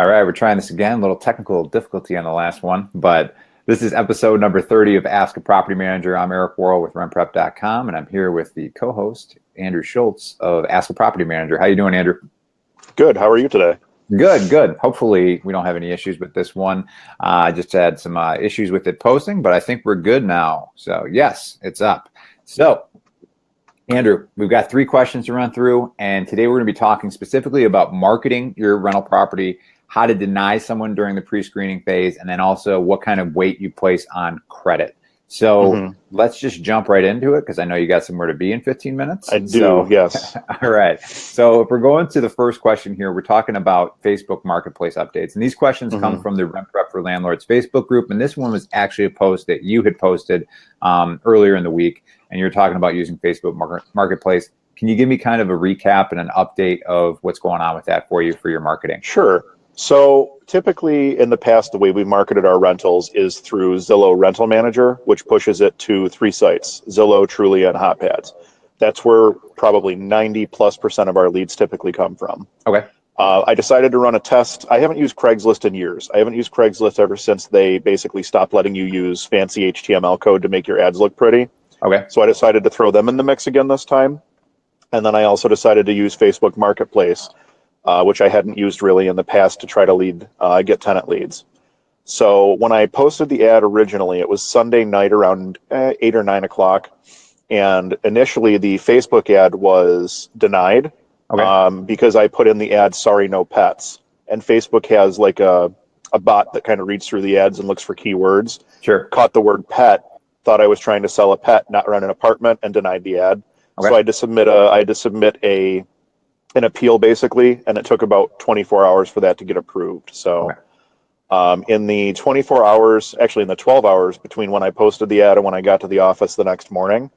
All right, we're trying this again. A little technical difficulty on the last one, but this is episode number 30 of Ask a Property Manager. I'm Eric Worrell with rentprep.com, and I'm here with the co-host, Andrew Schultz of Ask a Property Manager. How you doing, Andrew? Good. How are you today? Good. Hopefully we don't have any issues with this one. I just had some issues with it posting, but I think we're good now. So yes, it's up. So Andrew, we've got 3 questions to run through, and today we're going to be talking specifically about marketing your rental property, how to deny someone during the pre-screening phase, and then also what kind of weight you place on credit. So let's just jump right into it because I know you got somewhere to be in 15 minutes. I do, yes. All right. So if we're going to the first question here, we're talking about Facebook Marketplace updates. And these questions come from the Rent Prep for Landlords Facebook group. And this one was actually a post that you had posted earlier in the week. And you're talking about using Facebook Marketplace. Can you give me kind of a recap and an update of what's going on with that for you for your marketing? Sure. So typically in the past, the way we marketed our rentals is through Zillow Rental Manager, which pushes it to 3 sites, Zillow, Trulia, and HotPads. That's where probably 90+% of our leads typically come from. Okay. I decided to run a test. I haven't used Craigslist in years. I haven't used Craigslist ever since they basically stopped letting you use fancy HTML code to make your ads look pretty. Okay. So I decided to throw them in the mix again this time. And then I also decided to use Facebook Marketplace, which I hadn't used really in the past to try to get tenant leads. So when I posted the ad originally, it was Sunday night around 8 or 9 o'clock. And initially the Facebook ad was denied because I put in the ad, sorry, no pets. And Facebook has like a bot that kind of reads through the ads and looks for keywords. Sure. Caught the word pet, thought I was trying to sell a pet, not rent an apartment, and denied the ad. Okay. So I had to submit an appeal basically, and it took about 24 hours for that to get approved. So in the 24 hours, actually in the 12 hours between when I posted the ad and when I got to the office the next morning,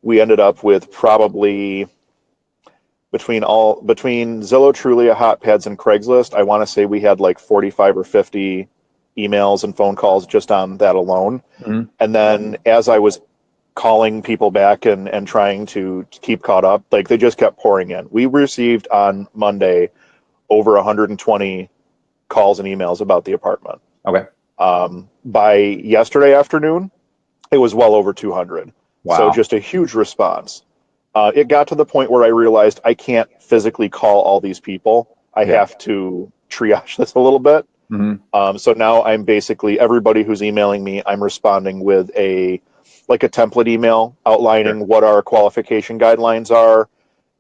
we ended up with probably between Zillow, Trulia, HotPads, and Craigslist, I want to say we had like 45 or 50 emails and phone calls just on that alone. And then as I was calling people back and trying to keep caught up, like they just kept pouring in. We received on Monday over 120 calls and emails about the apartment. Okay. By yesterday afternoon, it was well over 200. Wow. So just a huge response. It got to the point where I realized I can't physically call all these people. I have to triage this a little bit. So now I'm basically, everybody who's emailing me, I'm responding with a template email outlining what our qualification guidelines are.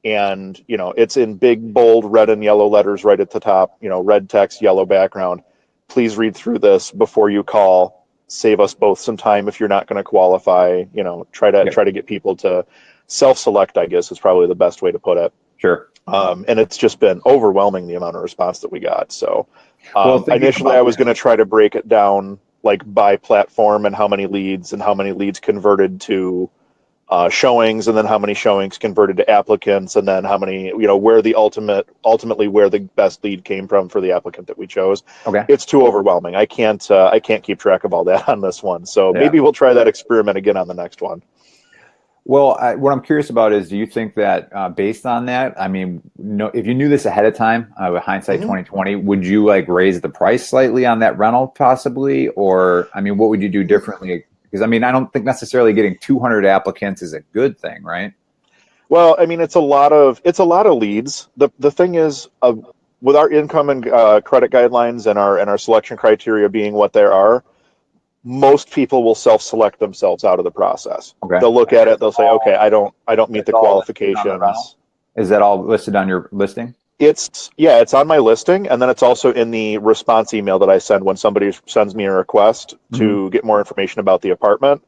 And, it's in big, bold, red and yellow letters right at the top, red text, yellow background. Please read through this before you call. Save us both some time if you're not going to qualify, try to get people to self-select, I guess is probably the best way to put it. Sure. And it's just been overwhelming the amount of response that we got. So initially I was going to try to break it down like by platform and how many leads converted to showings, and then how many showings converted to applicants, and then how many, where the ultimately where the best lead came from for the applicant that we chose. Okay. It's too overwhelming. I can't keep track of all that on this one. So maybe we'll try that experiment again on the next one. Well, what I'm curious about is, do you think that based on that, I mean, if you knew this ahead of time, with hindsight 2020, would you like raise the price slightly on that rental possibly? Or, I mean, what would you do differently? Because, I mean, I don't think necessarily getting 200 applicants is a good thing, right? Well, I mean, it's a lot of leads. The thing is, with our income and credit guidelines and our selection criteria being what they are, most people will self-select themselves out of the process. Okay. They'll look at it. They'll say, okay, I don't meet the qualifications. Is that all listed on your listing? It's on my listing. And then it's also in the response email that I send when somebody sends me a request to get more information about the apartment.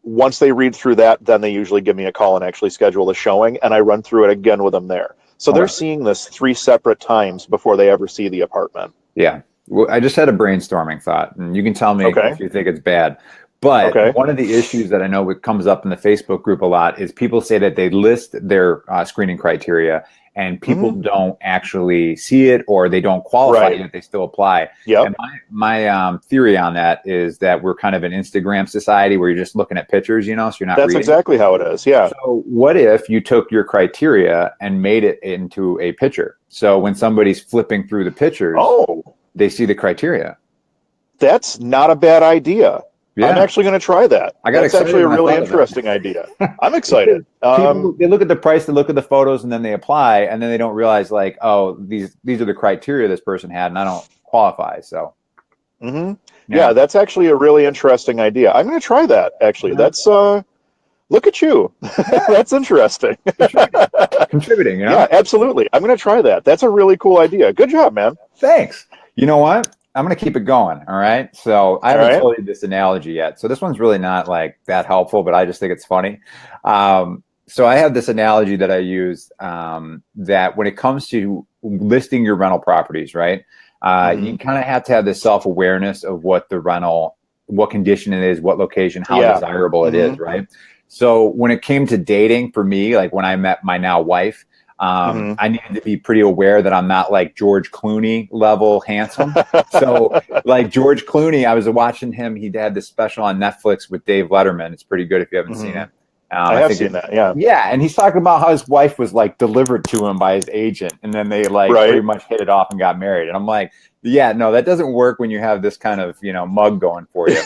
Once they read through that, then they usually give me a call and actually schedule a showing. And I run through it again with them there. So they're seeing this 3 separate times before they ever see the apartment. Yeah. Well, I just had a brainstorming thought, and you can tell me if you think it's bad. But one of the issues that I know comes up in the Facebook group a lot is people say that they list their screening criteria, and people don't actually see it, or they don't qualify yet, they still apply. And my theory on that is that we're kind of an Instagram society where you're just looking at pictures, so you're not reading. That's exactly how it is, yeah. So what if you took your criteria and made it into a picture? So when somebody's flipping through the pictures, they see the criteria. That's not a bad idea. Yeah. I'm actually going to try that. That's actually a really interesting idea. I'm excited. People, they look at the price, they look at the photos, and then they apply, and then they don't realize, like, oh, these are the criteria this person had, and I don't qualify. So, yeah, that's actually a really interesting idea. I'm going to try that. Actually, that's look at you. That's interesting. Contributing, you know? Yeah, absolutely. I'm going to try that. That's a really cool idea. Good job, man. Thanks. You know what? I'm going to keep it going. All right. So I haven't told you this analogy yet. So this one's really not like that helpful, but I just think it's funny. So I have this analogy that I use that when it comes to listing your rental properties, right? You kind of have to have this self-awareness of what the rental, what condition it is, what location, how desirable it is, right? So when it came to dating for me, like when I met my now wife, I needed to be pretty aware that I'm not like George Clooney level handsome. So like George Clooney, I was watching him. He had this special on Netflix with Dave Letterman. It's pretty good if you haven't seen it. I have seen that, yeah. Yeah, and he's talking about how his wife was like delivered to him by his agent, and then they like pretty much hit it off and got married. And I'm like, yeah, no, that doesn't work when you have this kind of, you know, mug going for you.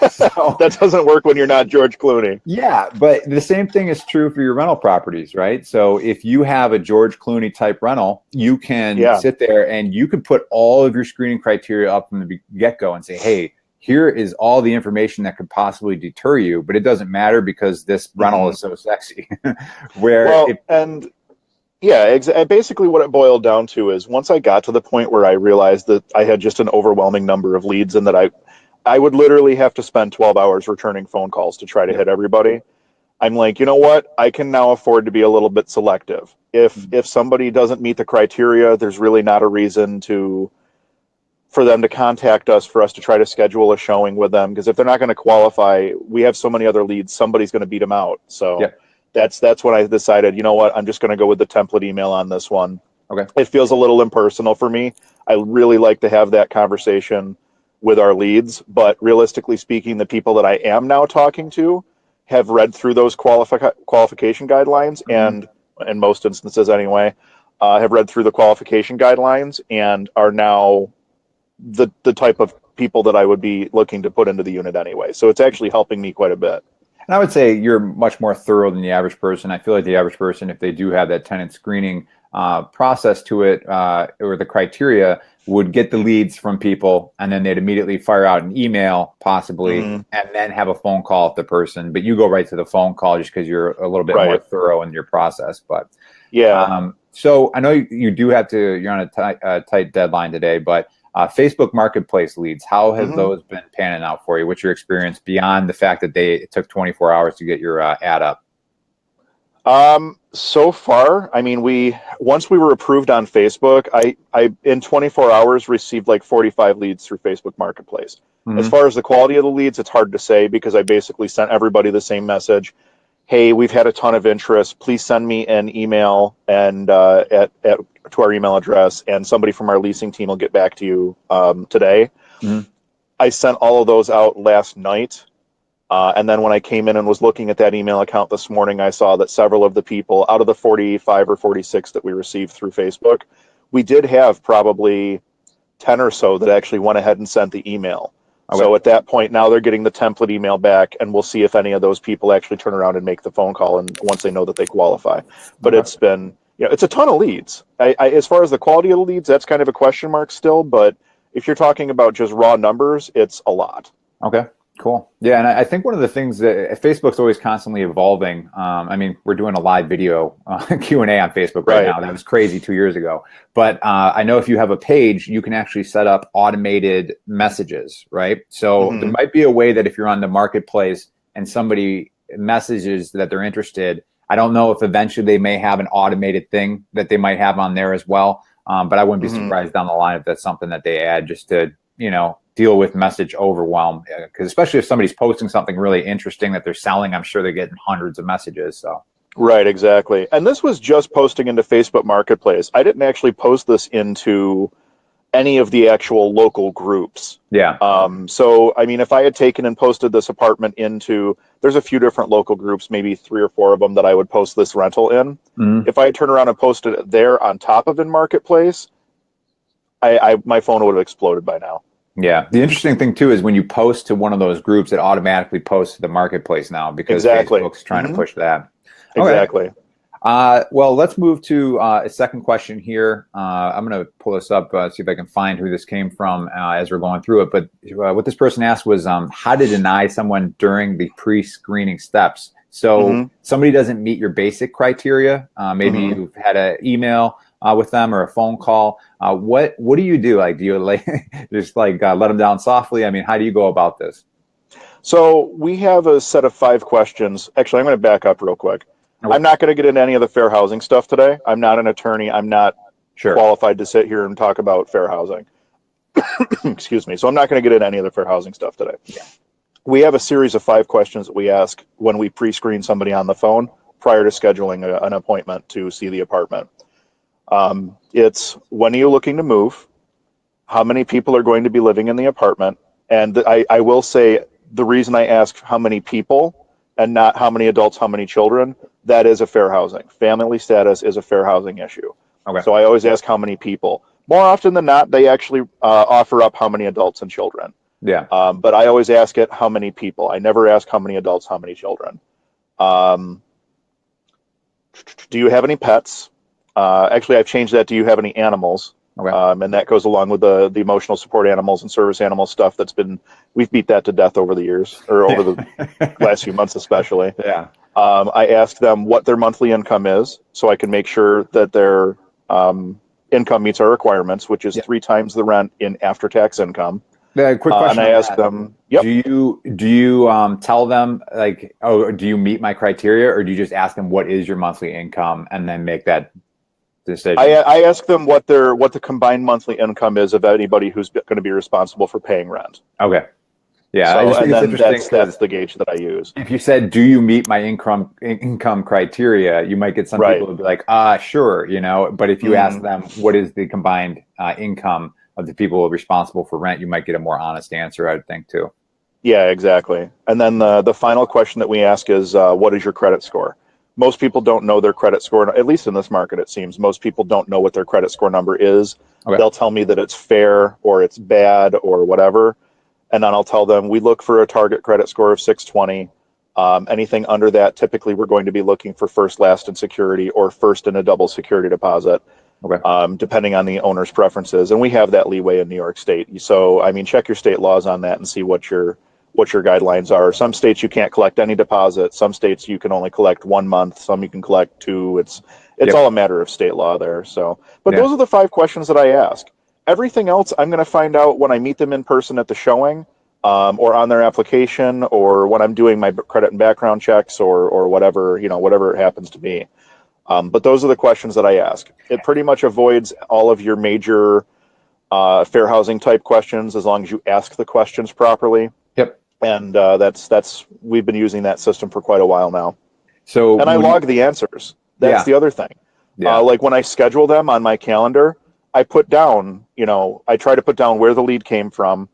So, that doesn't work when you're not George Clooney. Yeah, but the same thing is true for your rental properties, right? So if you have a George Clooney type rental, you can sit there and you could put all of your screening criteria up from the get-go and say, hey, here is all the information that could possibly deter you, but it doesn't matter because this rental is so sexy. Basically what it boiled down to is once I got to the point where I realized that I had just an overwhelming number of leads and that I would literally have to spend 12 hours returning phone calls to try to hit everybody. I'm like, you know what? I can now afford to be a little bit selective. If somebody doesn't meet the criteria, there's really not a reason for them to contact us, for us to try to schedule a showing with them. Because if they're not going to qualify, we have so many other leads, somebody's going to beat them out. So that's when I decided, you know what, I'm just going to go with the template email on this one. Okay. It feels a little impersonal for me. I really like to have that conversation with our leads, but realistically speaking, the people that I am now talking to have read through those qualification guidelines and in most instances anyway, have read through the qualification guidelines and are now the type of people that I would be looking to put into the unit anyway. So it's actually helping me quite a bit. And I would say you're much more thorough than the average person. I feel like the average person, if they do have that tenant screening process to it or the criteria, would get the leads from people and then they'd immediately fire out an email possibly and then have a phone call with the person. But you go right to the phone call just because you're a little bit more thorough in your process. But so I know you do have to, you're on a tight deadline today, but Facebook Marketplace leads, how have those been panning out for you? What's your experience beyond the fact that it took 24 hours to get your ad up? So far, I mean, once we were approved on Facebook, I in 24 hours received like 45 leads through Facebook Marketplace. As far as the quality of the leads, it's hard to say because I basically sent everybody the same message. Hey, we've had a ton of interest. Please send me an email and to our email address, and somebody from our leasing team will get back to you today. I sent all of those out last night. And then when I came in and was looking at that email account this morning, I saw that several of the people, out of the 45 or 46 that we received through Facebook, we did have probably 10 or so that actually went ahead and sent the email. Okay. So at that point, now they're getting the template email back, and we'll see if any of those people actually turn around and make the phone call and once they know that they qualify. But it's been, it's a ton of leads. As far as the quality of the leads, that's kind of a question mark still. But if you're talking about just raw numbers, it's a lot. Okay. Cool. Yeah, and I think one of the things that Facebook's always constantly evolving. I mean, we're doing a live video Q&A on Facebook right now. That was crazy 2 years ago. But I know if you have a page, you can actually set up automated messages, right? So there might be a way that if you're on the marketplace and somebody messages that they're interested, I don't know if eventually they may have an automated thing that they might have on there as well. But I wouldn't be surprised down the line if that's something that they add just to, deal with message overwhelm, because especially if somebody's posting something really interesting that they're selling, I'm sure they're getting hundreds of messages. So right, exactly. And this was just posting into Facebook Marketplace. I didn't actually post this into any of the actual local groups. Yeah. So I mean, if I had taken and posted this apartment into, there's a few different local groups, maybe 3 or 4 of them that I would post this rental in. If I turn around and posted it there on top of in Marketplace, my phone would have exploded by now. Yeah. The interesting thing too is when you post to one of those groups, it automatically posts to the marketplace now because Exactly. Facebook's trying to push that. Exactly. Well, let's move to a second question here. I'm going to pull this up, see if I can find who this came from as we're going through it. But what this person asked was how to deny someone during the pre-screening steps. So somebody doesn't meet your basic criteria. Maybe you've had an email with them or a phone call. What do you do? Like, do you just let them down softly? I mean, how do you go about this? So we have a set of 5 questions. Actually, I'm going to back up real quick. Okay. I'm not going to get into any of the fair housing stuff today. I'm not an attorney. I'm not qualified to sit here and talk about fair housing. Excuse me. So I'm not going to get into any of the fair housing stuff today. Yeah. We have a series of 5 questions that we ask when we pre-screen somebody on the phone prior to scheduling an appointment to see the apartment. It's when are you looking to move? How many people are going to be living in the apartment? And I will say the reason I ask how many people and not how many adults, how many children, that is a fair housing. Family status is a fair housing issue. Okay. So I always ask how many people. More often than not, they actually offer up how many adults and children. Yeah. But I always ask it how many people. I never ask how many adults, how many children. Do you have any pets? Actually, I've changed that. Do you have any animals? Okay. And that goes along with the emotional support animals and service animal stuff we've beat that to death over the years, or over the last few months especially. Yeah. I ask them what their monthly income is so I can make sure that their income meets our requirements, which is 3 times the rent in after-tax income. Yeah, quick question. And I ask them, do you tell them like, oh, do you meet my criteria, or do you just ask them what is your monthly income and then make that decision? I ask them what the combined monthly income is of anybody who's going to be responsible for paying rent. Okay. Yeah. So, I just think it's interesting. That's the gauge that I use. If you said, do you meet my income criteria, you might get some people who be like, sure, but if you ask them what is the combined income of the people responsible for rent, you might get a more honest answer, I would think, too. Yeah, exactly. And then the final question that we ask is, what is your credit score? Most people don't know their credit score, at least in this market, it seems. Most people don't know what their credit score number is. Okay. They'll tell me that it's fair or it's bad or whatever. And then I'll tell them we look for a target credit score of 620. Anything under that, typically we're going to be looking for first, last, and security, or first and a double security deposit, depending on the owner's preferences. And we have that leeway in New York State. So, I mean, check your state laws on that and see what your guidelines are. Some states you can't collect any deposit. Some states you can only collect 1 month. Some you can collect 2. It's all a matter of state law there. So, but those are the 5 questions that I ask. Everything else I'm going to find out when I meet them in person at the showing, or on their application, or when I'm doing my credit and background checks, or whatever, whatever it happens to be. But those are the questions that I ask. It pretty much avoids all of your major fair housing type questions as long as you ask the questions properly. Yep. And we've been using that system for quite a while now. So, and I log the answers. That's the other thing. Yeah. Like when I schedule them on my calendar, I put down, I try to put down where the lead came from,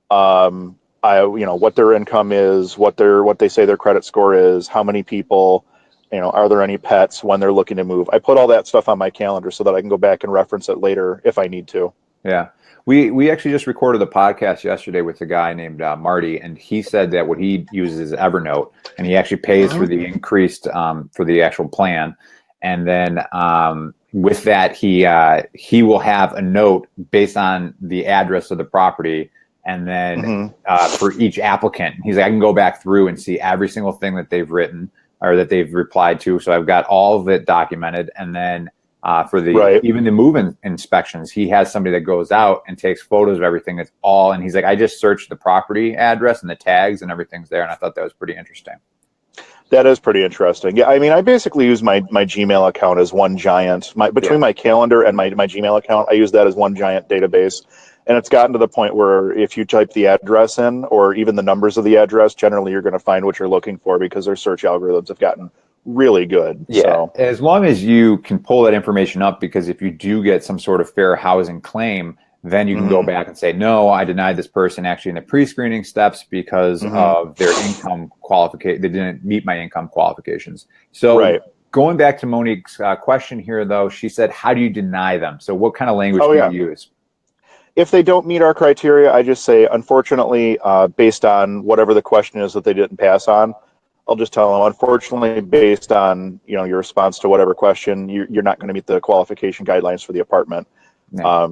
what their income is, what they say their credit score is, how many people, are there any pets, when they're looking to move. I put all that stuff on my calendar so that I can go back and reference it later if I need to. Yeah. We actually just recorded a podcast yesterday with a guy named Marty, and he said that what he uses is Evernote, and he actually pays for the increased for the actual plan. And then with that, he will have a note based on the address of the property. And then for each applicant, he's like, I can go back through and see every single thing that they've written or that they've replied to. So I've got all of it documented. And then for even the move-in inspections, he has somebody that goes out and takes photos of everything. It's all, and he's like, I just searched the property address and the tags and everything's there. And I thought that was pretty interesting. That is pretty interesting. Yeah, I mean, I basically use my Gmail account as one giant. Between my calendar and my Gmail account, I use that as one giant database. And it's gotten to the point where if you type the address in, or even the numbers of the address, generally you're going to find what you're looking for because their search algorithms have gotten really good. Yeah, so, as long as you can pull that information up, because if you do get some sort of fair housing claim, then you can go back and say, no, I denied this person actually in the pre-screening steps because of their income qualification. They didn't meet my income qualifications. So going back to Monique's question here, though, she said, how do you deny them? So what kind of language do you use? If they don't meet our criteria, I just say, unfortunately, based on whatever the question is that they didn't pass on, I'll just tell them, unfortunately, based on your response to whatever question, you're not going to meet the qualification guidelines for the apartment. Yeah.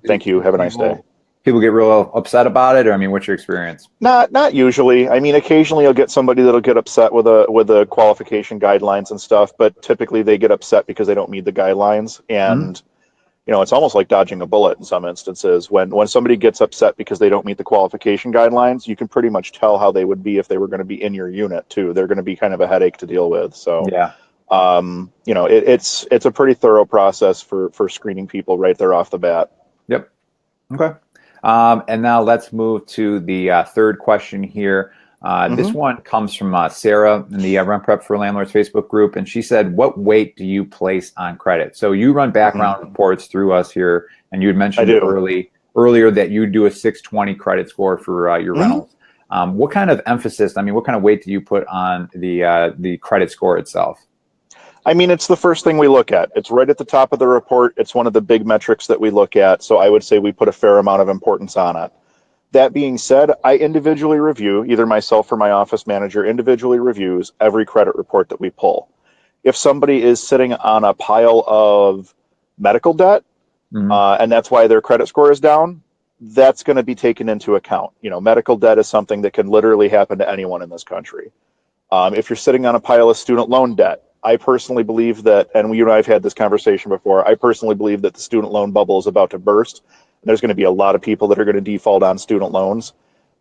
Thank you. Have a nice day. People get real upset about it, or I mean, what's your experience? Not usually. I mean, occasionally you'll get somebody that'll get upset with the qualification guidelines and stuff, but typically they get upset because they don't meet the guidelines. And it's almost like dodging a bullet in some instances. When somebody gets upset because they don't meet the qualification guidelines, you can pretty much tell how they would be if they were going to be in your unit too. They're going to be kind of a headache to deal with. So Yeah. It's a pretty thorough process for screening people right there off the bat. Yep. Okay. And now let's move to the third question here. This one comes from Sarah in the Rent Prep for Landlords Facebook group, and she said, "What weight do you place on credit?" So you run background reports through us here, and you had mentioned earlier that you do a 620 credit score for your rentals. What kind of emphasis? I mean, what kind of weight do you put on the credit score itself? I mean, it's the first thing we look at. It's right at the top of the report. It's one of the big metrics that we look at. So I would say we put a fair amount of importance on it. That being said, I individually review, either myself or my office manager individually reviews every credit report that we pull. If somebody is sitting on a pile of medical debt, and that's why their credit score is down, that's going to be taken into account. Medical debt is something that can literally happen to anyone in this country. If you're sitting on a pile of student loan debt, I personally believe that, and you and I have had this conversation before, I personally believe that the student loan bubble is about to burst. There's going to be a lot of people that are going to default on student loans.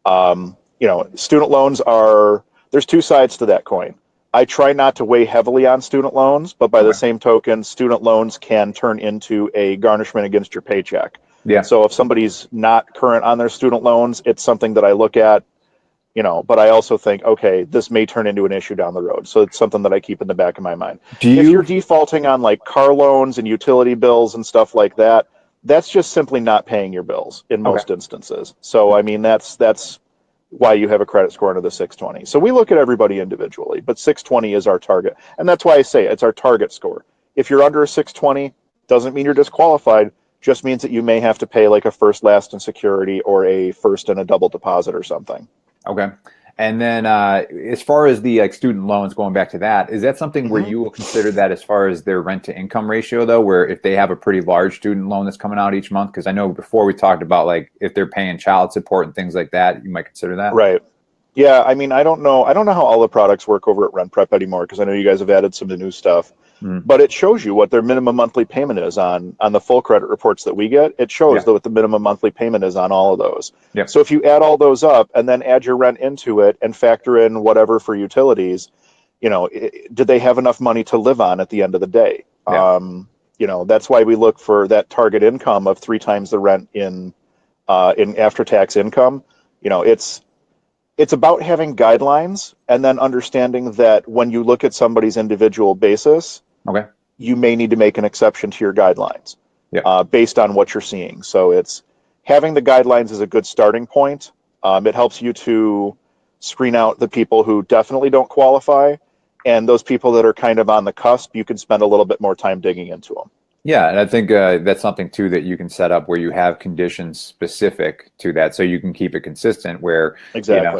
Student loans there's two sides to that coin. I try not to weigh heavily on student loans, but by the same token, student loans can turn into a garnishment against your paycheck. Yeah. So if somebody's not current on their student loans, it's something that I look at, but I also think, okay, this may turn into an issue down the road. So it's something that I keep in the back of my mind. If you're defaulting on like car loans and utility bills and stuff like that, that's just simply not paying your bills in most instances. So, I mean, that's why you have a credit score under the 620. So we look at everybody individually, but 620 is our target. And that's why I say it's our target score. If you're under a 620, doesn't mean you're disqualified, just means that you may have to pay like a first, last, and security or a first and a double deposit or something. Okay. And then as far as the student loans, going back to that, is that something where you will consider that as far as their rent to income ratio, though, where if they have a pretty large student loan that's coming out each month? Because I know before we talked about like if they're paying child support and things like that, you might consider that. Right. Yeah. I mean, I don't know how all the products work over at Rent Prep anymore, because I know you guys have added some of the new stuff. But it shows you what their minimum monthly payment is on the full credit reports that we get. It shows what the minimum monthly payment is on all of those. Yeah. So if you add all those up and then add your rent into it and factor in whatever for utilities, do they have enough money to live on at the end of the day? Yeah. That's why we look for that target income of 3 times the rent in after-tax income. It's about having guidelines and then understanding that when you look at somebody's individual basis, you may need to make an exception to your guidelines based on what you're seeing. So it's having the guidelines is a good starting point. It helps you to screen out the people who definitely don't qualify, and those people that are kind of on the cusp, you can spend a little bit more time digging into them. Yeah, and I think that's something too that you can set up where you have conditions specific to that, so you can keep it consistent. Where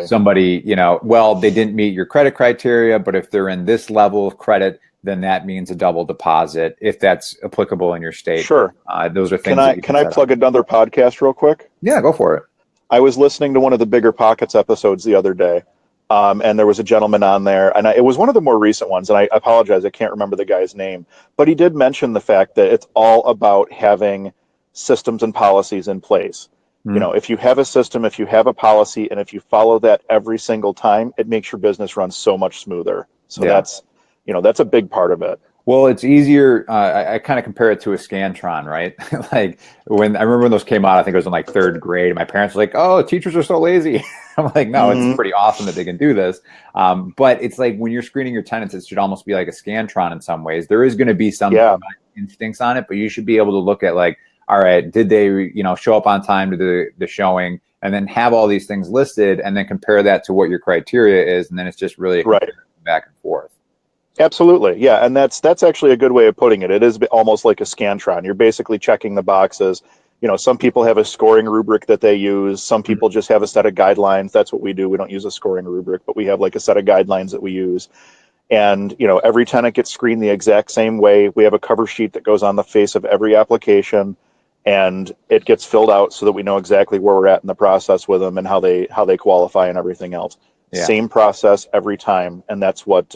somebody, they didn't meet your credit criteria, but if they're in this level of credit, then that means a double deposit if that's applicable in your state. Sure, those are things. Can I plug another podcast real quick? Yeah, go for it. I was listening to one of the Bigger Pockets episodes the other day. And there was a gentleman on there, and it was one of the more recent ones, and I apologize, I can't remember the guy's name, but he did mention the fact that it's all about having systems and policies in place. If you have a system, if you have a policy, and if you follow that every single time, it makes your business run so much smoother. So that's a big part of it. Well, it's easier. I kind of compare it to a Scantron, right? Like when I remember when those came out, I think it was in like 3rd grade. And my parents were like, "Oh, teachers are so lazy." I'm like, "No, it's pretty awesome that they can do this." But it's like when you're screening your tenants, it should almost be like a Scantron in some ways. There is going to be some instincts on it, but you should be able to look at like, all right, did they, show up on time to the showing, and then have all these things listed, and then compare that to what your criteria is, and then it's just really back and forth. Absolutely. Yeah. And that's actually a good way of putting it. It is almost like a Scantron. You're basically checking the boxes some people have a scoring rubric that they use. Some people just have a set of guidelines. That's what we do. We don't use a scoring rubric, but we have like a set of guidelines that we use. And, every tenant gets screened the exact same way. We have a cover sheet that goes on the face of every application, and it gets filled out so that we know exactly where we're at in the process with them and how they qualify and everything else. Yeah. Same process every time, and that's what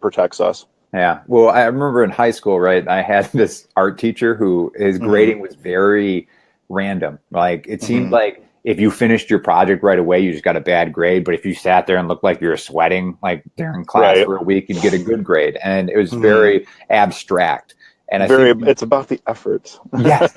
protects us. Yeah. Well, I remember in high school, right, I had this art teacher who his grading was very random. Like it seemed like if you finished your project right away, you just got a bad grade. But if you sat there and looked like you were sweating like during class for a week, you'd get a good grade. And it was very abstract. And I think it's about the effort. Yes.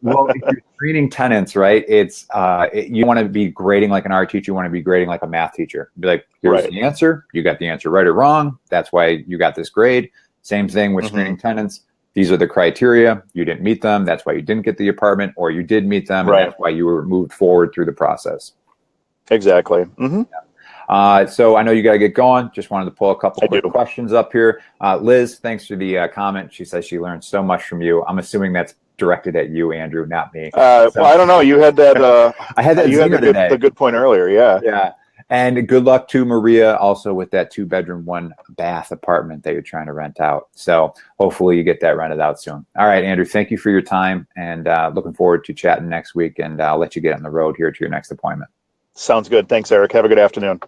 Well, if you're screening tenants, right, it's you want to be grading like an art teacher, you want to be grading like a math teacher. Be like, here's the answer. You got the answer right or wrong. That's why you got this grade. Same thing with screening tenants. These are the criteria. You didn't meet them. That's why you didn't get the apartment, or you did meet them, and that's why you were moved forward through the process. Exactly. So I know you got to get going. Just wanted to pull a couple quick questions up here. Liz, thanks for the comment. She says she learned so much from you. I'm assuming that's directed at you, Andrew, not me. Well, I don't know. You had that. I had that. You had the good point earlier. Yeah. Yeah. And good luck to Maria also with that 2-bedroom, 1-bath apartment that you're trying to rent out. So hopefully you get that rented out soon. All right, Andrew, thank you for your time, and looking forward to chatting next week, and I'll let you get on the road here to your next appointment. Sounds good. Thanks, Eric. Have a good afternoon.